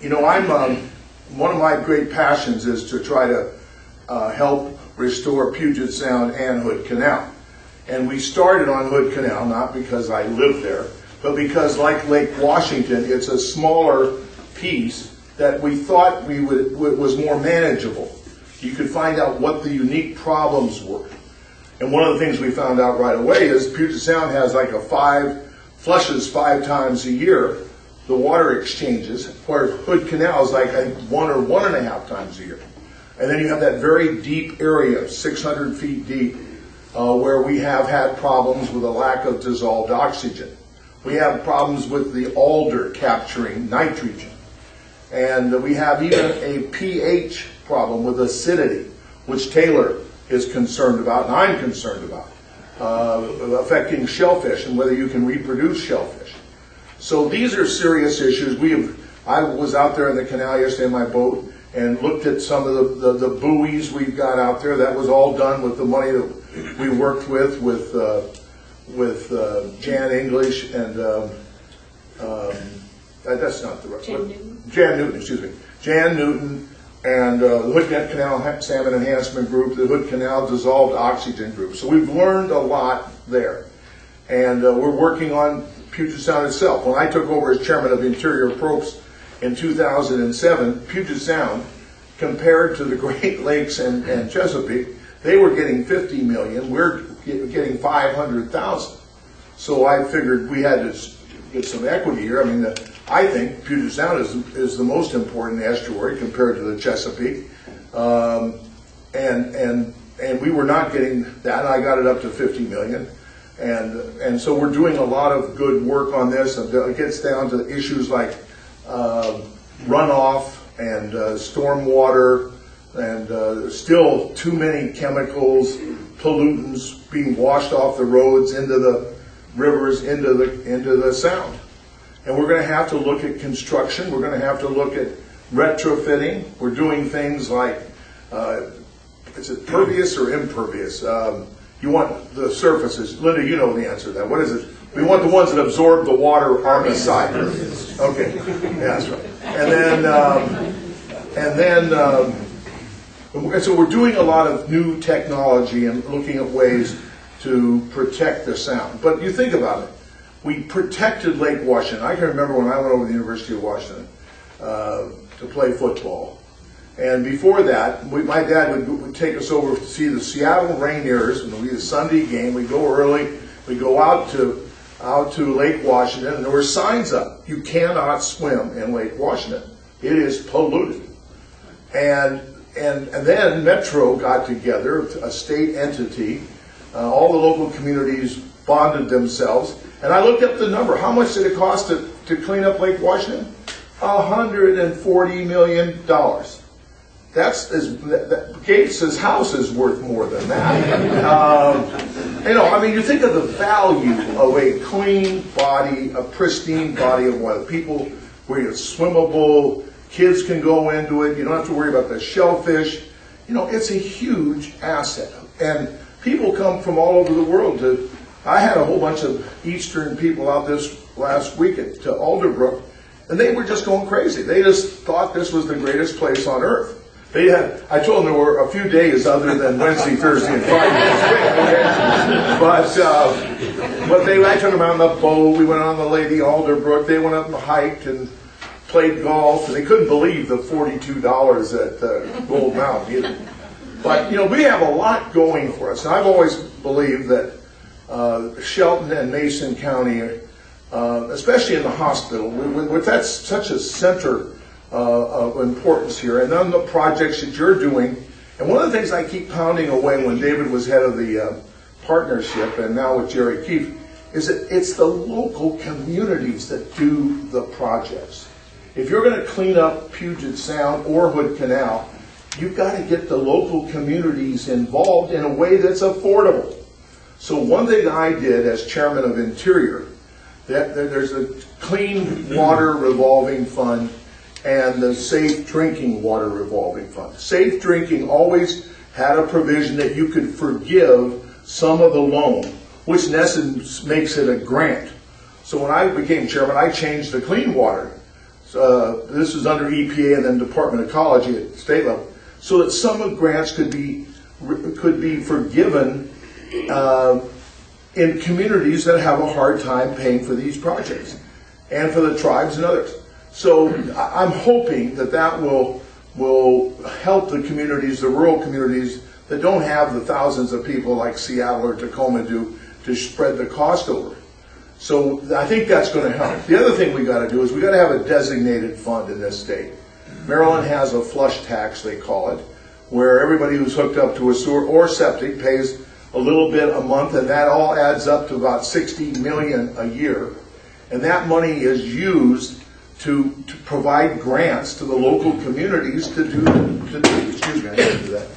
You know, one of my great passions is to try to help restore Puget Sound and Hood Canal. And we started on Hood Canal, not because I live there, but because like Lake Washington, it's a smaller piece that we thought was more manageable. You could find out what the unique problems were. And one of the things we found out right away is Puget Sound has like flushes 5 times a year, the water exchanges, where Hood Canal is like 1 or 1.5 times a year. And then you have that very deep area, 600 feet deep, where we have had problems with a lack of dissolved oxygen. We have problems with the alder capturing nitrogen. And we have even a pH problem with acidity, which Taylor is concerned about, and I'm concerned about, affecting shellfish and whether you can reproduce shellfish. So these are serious issues. I was out there in the canal yesterday in my boat and looked at some of the buoys we've got out there. That was all done with the money that we worked with Jan English and that's not the right Jan Newton, excuse me. Jan Newton and the Hood Canal Salmon Enhancement Group, the Hood Canal Dissolved Oxygen Group. So we've learned a lot there. And we're working on Puget Sound itself. When I took over as chairman of Interior Probes in 2007, Puget Sound, compared to the Great Lakes and Chesapeake, they were getting 50 million, we're getting 500,000. So I figured we had to get some equity here. I mean, I think Puget Sound is the most important estuary compared to the Chesapeake. And we were not getting that. I got it up to 50 million. And so we're doing a lot of good work on this. It gets down to issues like runoff and stormwater, and still too many chemicals, pollutants being washed off the roads into the rivers, into the sound. And we're going to have to look at construction. We're going to have to look at retrofitting. We're doing things like, is it pervious or impervious? You want the surfaces. Linda, you know the answer to that. What is it? We want the ones that absorb the water on the side. Okay, yeah, that's right. And so we're doing a lot of new technology and looking at ways to protect the sound. But you think about it. We protected Lake Washington. I can remember when I went over to the University of Washington to play football. And before that, my dad would take us over to see the Seattle Rainiers. It would be a Sunday game. We'd go early. We'd go out to Lake Washington, and there were signs up. You cannot swim in Lake Washington. It is polluted. And then Metro got together, a state entity. All the local communities bonded themselves. And I looked up the number. How much did it cost to clean up Lake Washington? $140 million. Gates' house is worth more than that. I mean, you think of the value of a clean body, a pristine body of water. People where it's swimmable, kids can go into it. You don't have to worry about the shellfish. It's a huge asset. And people come from all over the world to. I had a whole bunch of Eastern people out this last week to Alderbrook, and they were just going crazy. They just thought this was the greatest place on earth. I told them there were a few days other than Wednesday, Thursday, and Friday. But I took them out on the boat. We went on the Lady Alderbrook. They went up and hiked and played golf, and they couldn't believe the $42 at Gold Mountain either. But we have a lot going for us. And I've always believed that Shelton and Mason County, especially in the hospital, that's such a center of importance here, and then the projects that you're doing. And one of the things I keep pounding away when David was head of the partnership, and now with Jerry Keefe, is that it's the local communities that do the projects. If you're going to clean up Puget Sound or Hood Canal, you've got to get the local communities involved in a way that's affordable. So one thing I did as chairman of Interior, there's a clean water revolving fund and the safe drinking water revolving fund. Safe drinking always had a provision that you could forgive some of the loan, which in essence makes it a grant. So when I became chairman, I changed the clean water this is under EPA and then Department of Ecology at state level, so that some of grants could be forgiven in communities that have a hard time paying for these projects, and for the tribes and others. So I'm hoping that that will help the communities, the rural communities that don't have the thousands of people like Seattle or Tacoma do to spread the cost over. So I think that's going to help. The other thing we got to do is we got to have a designated fund in this state. Maryland has a flush tax, they call it, where everybody who's hooked up to a sewer or septic pays a little bit a month, and that all adds up to about $60 million a year. And that money is used to provide grants to the local communities to do excuse me, I didn't do that.